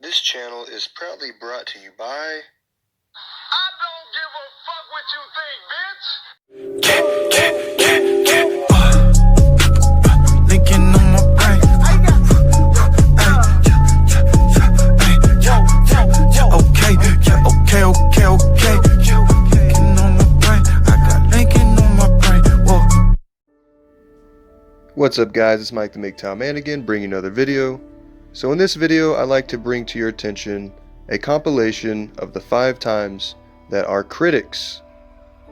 This channel is proudly brought to you by... I don't give a fuck what you think, bitch. Linking on my brain. Okay. Linking on my brain. I got linking on my brain. Whoa. What's up, guys? It's Mike the MGTOW man again, bringing another video. So in this video, I'd like to bring to your attention a compilation of the 5 times that our critics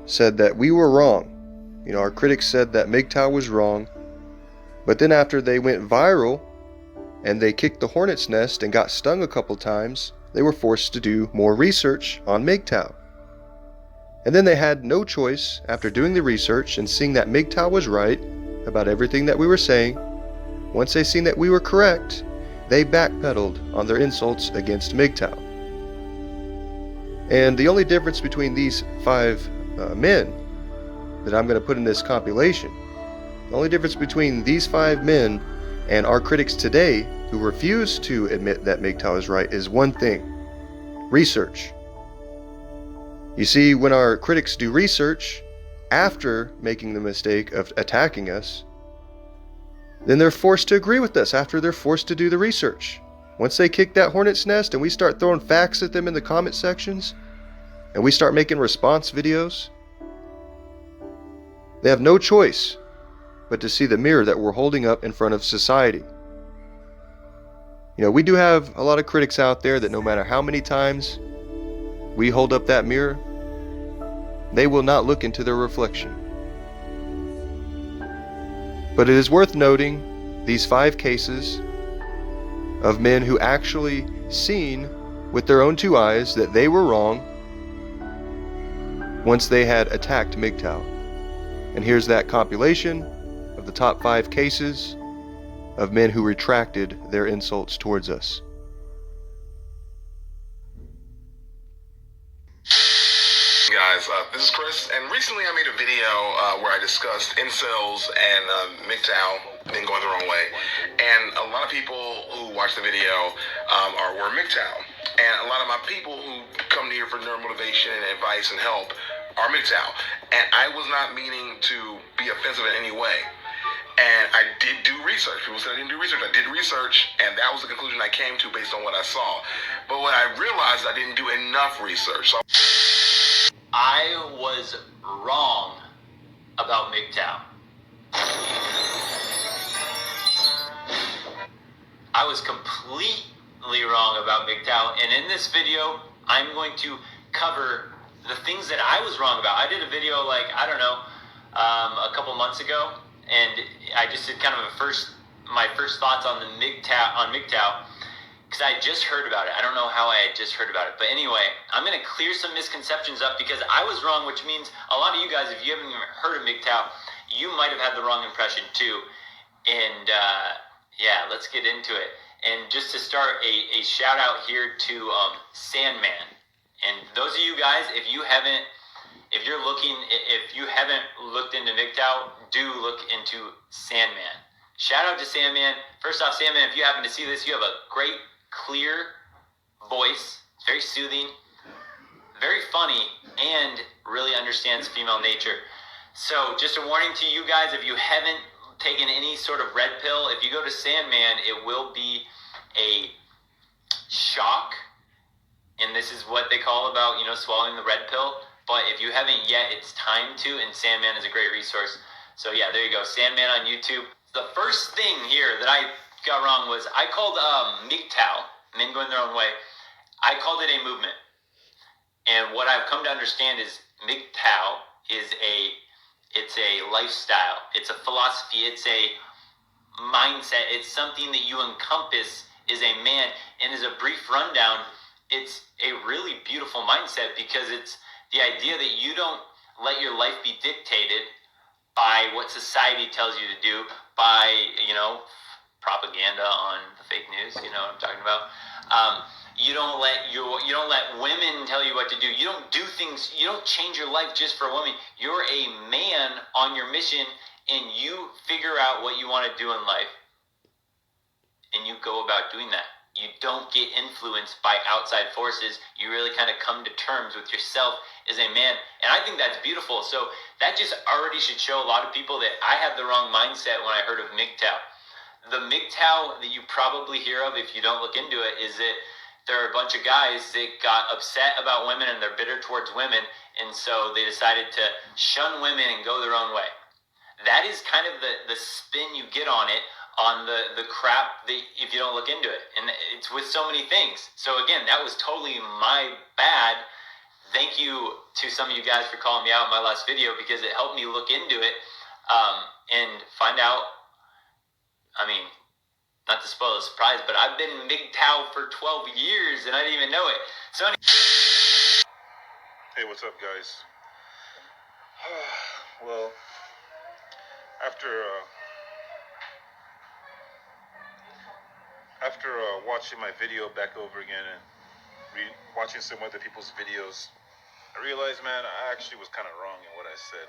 said that we were wrong. You know, our critics said that MGTOW was wrong, but then after they went viral and they kicked the hornet's nest and got stung a couple times, they were forced to do more research on MGTOW. And then they had no choice after doing the research and seeing that MGTOW was right about everything that we were saying. Once they seen that we were correct, they backpedaled on their insults against MGTOW. And the only difference between these 5 men that I'm going to put in this compilation, the only difference between these 5 men and our critics today who refuse to admit that MGTOW is right is one thing: research. You see, when our critics do research after making the mistake of attacking us, then they're forced to agree with us after they're forced to do the research. Once they kick that hornet's nest and we start throwing facts at them in the comment sections and we start making response videos, they have no choice but to see the mirror that we're holding up in front of society. You know, we do have a lot of critics out there that no matter how many times we hold up that mirror, they will not look into their reflection. But it is worth noting these 5 cases of men who actually seen with their own 2 eyes that they were wrong once they had attacked MGTOW. And here's that compilation of the top 5 cases of men who retracted their insults towards us. Guys, this is Chris, and recently I made a video where I discussed incels and MGTOW being going the wrong way. And a lot of people who watch the video were MGTOW. And a lot of my people who come here for neuromotivation and advice and help are MGTOW. And I was not meaning to be offensive in any way. And I did do research. People said I didn't do research. I did research, and that was the conclusion I came to based on what I saw. But what I realized, I didn't do enough research. So I was wrong about MGTOW. I was completely wrong about MGTOW, and in this video, I'm going to cover the things that I was wrong about. I did a video a couple months ago, and I just did kind of my first thoughts on the MGTOW. Because I just heard about it. I don't know how I had just heard about it. But anyway, I'm going to clear some misconceptions up because I was wrong, which means a lot of you guys, if you haven't even heard of MGTOW, you might have had the wrong impression too. And yeah, let's get into it. And just to start, a shout out here to Sandman. And those of you guys, if you haven't looked into MGTOW, do look into Sandman. Shout out to Sandman. First off, Sandman, if you happen to see this, you have a great, clear voice. It's very soothing, very funny, and really understands female nature. So just a warning to you guys, if you haven't taken any sort of red pill, if you go to Sandman, it will be a shock. And this is what they call about, swallowing the red pill. But if you haven't yet, it's time to, and Sandman is a great resource. So yeah, there you go, Sandman on YouTube. The first thing here that I got wrong was I called MGTOW, men going their own way, I called it a movement. And what I've come to understand is MGTOW it's a lifestyle, it's a philosophy, it's a mindset, it's something that you encompass as a man. And as a brief rundown, it's a really beautiful mindset because it's the idea that you don't let your life be dictated by what society tells you to do, by, propaganda on the fake news, you know what I'm talking about. You don't let women tell you what to do. You don't do things, you don't change your life just for women. You're a man on your mission, and you figure out what you want to do in life, and you go about doing that. You don't get influenced by outside forces. You really kind of come to terms with yourself as a man. And I think that's beautiful. So that just already should show a lot of people that I had the wrong mindset when I heard of MGTOW. The MGTOW that you probably hear of, if you don't look into it, is that there are a bunch of guys that got upset about women and they're bitter towards women, and so they decided to shun women and go their own way. That is kind of the spin you get on it, on the crap that if you don't look into it. And it's with so many things. So again, that was totally my bad. Thank you to some of you guys for calling me out in my last video, because it helped me look into it and find out. I mean, not to spoil the surprise, but I've been MGTOW for 12 years and I didn't even know it. So Hey, what's up, guys? Well, after watching my video back over again and watching some other people's videos, I realized, man, I actually was kind of wrong in what I said.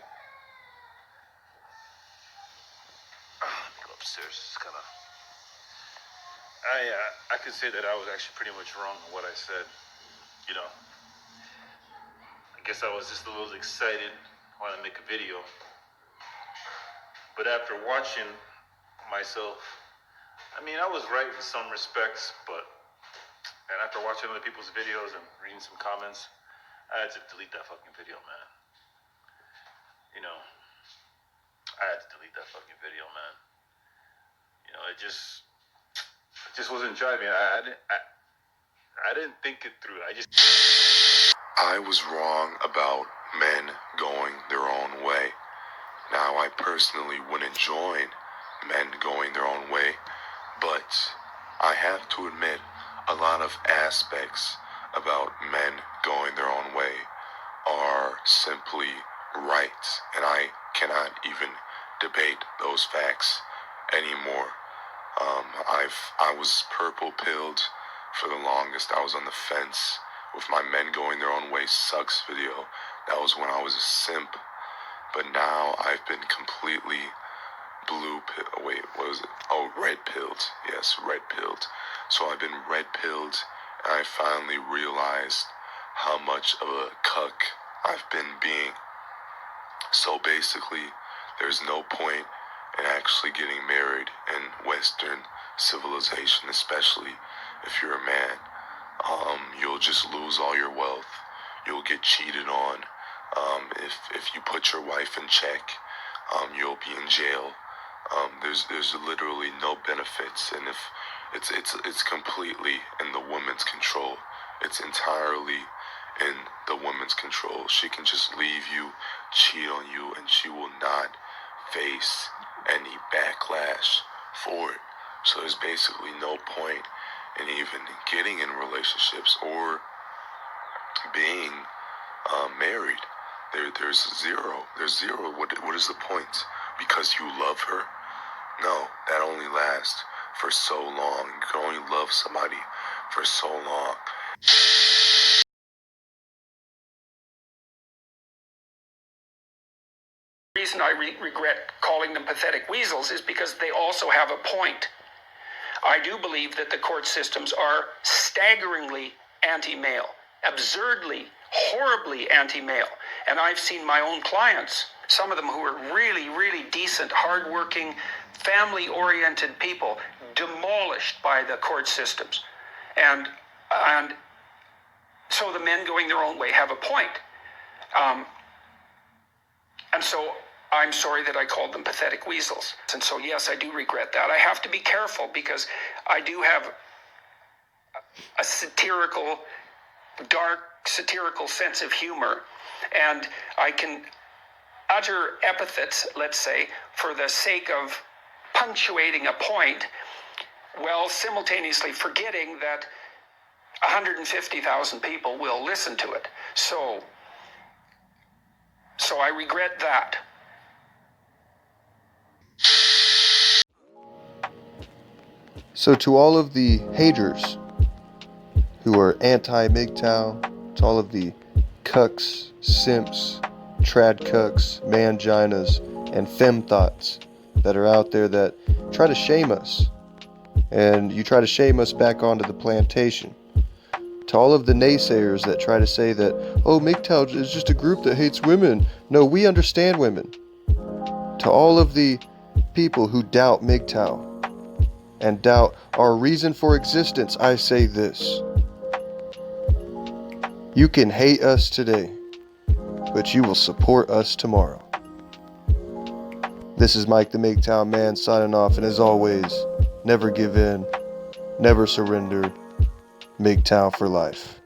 Let me go upstairs. It's kind of... I could say that I was actually pretty much wrong in what I said. You know, I guess I was just a little excited when I make a video. But after watching myself, I mean, I was right in some respects, and after watching other people's videos and reading some comments, I had to delete that fucking video, man. You know, I had to delete that fucking video, man. You know, it just wasn't jiving. I didn't think it through. I was wrong about men going their own way. Now, I personally wouldn't join men going their own way, but I have to admit a lot of aspects about men going their own way are simply right, and I cannot even debate those facts anymore. I was purple pilled for the longest. I was on the fence with my men going their own way sucks video. That was when I was a simp. But now I've been completely red pilled. Yes, red pilled. So I've been red pilled, and I finally realized how much of a cuck I've been being. So basically, there's no point in actually getting married in Western civilization, especially if you're a man. You'll just lose all your wealth. You'll get cheated on. If you put your wife in check, you'll be in jail. There's literally no benefits, and if it's completely in the woman's control. It's entirely in the woman's control. She can just leave you, cheat on you, and she will not face any backlash for it. So there's basically no point in even getting in relationships or being married. There's zero. What is the point? Because you love her? No, that only lasts for so long. You can only love somebody for so long. The reason I regret calling them pathetic weasels is because they also have a point. I do believe that the court systems are staggeringly anti-male, absurdly, horribly anti-male. And I've seen my own clients, some of them who are really, really decent, hardworking, family-oriented people, demolished by the court systems. And so the men going their own way have a point. And so I'm sorry that I called them pathetic weasels. And so, yes, I do regret that. I have to be careful because I do have a satirical, dark, satirical sense of humor. And I can utter epithets, let's say, for the sake of punctuating a point, while simultaneously forgetting that 150,000 people will listen to it. So I regret that. So to all of the haters who are anti-MGTOW, to all of the cucks, simps, trad cucks, manginas, and femme thoughts that are out there that try to shame us and you try to shame us back onto the plantation. To all of the naysayers that try to say that, oh, MGTOW is just a group that hates women. No, we understand women. To all of the people who doubt MGTOW and doubt our reason for existence, I say this. You can hate us today, but you will support us tomorrow. This is Mike the MGTOW Man signing off, and as always, never give in, never surrender, MGTOW for life.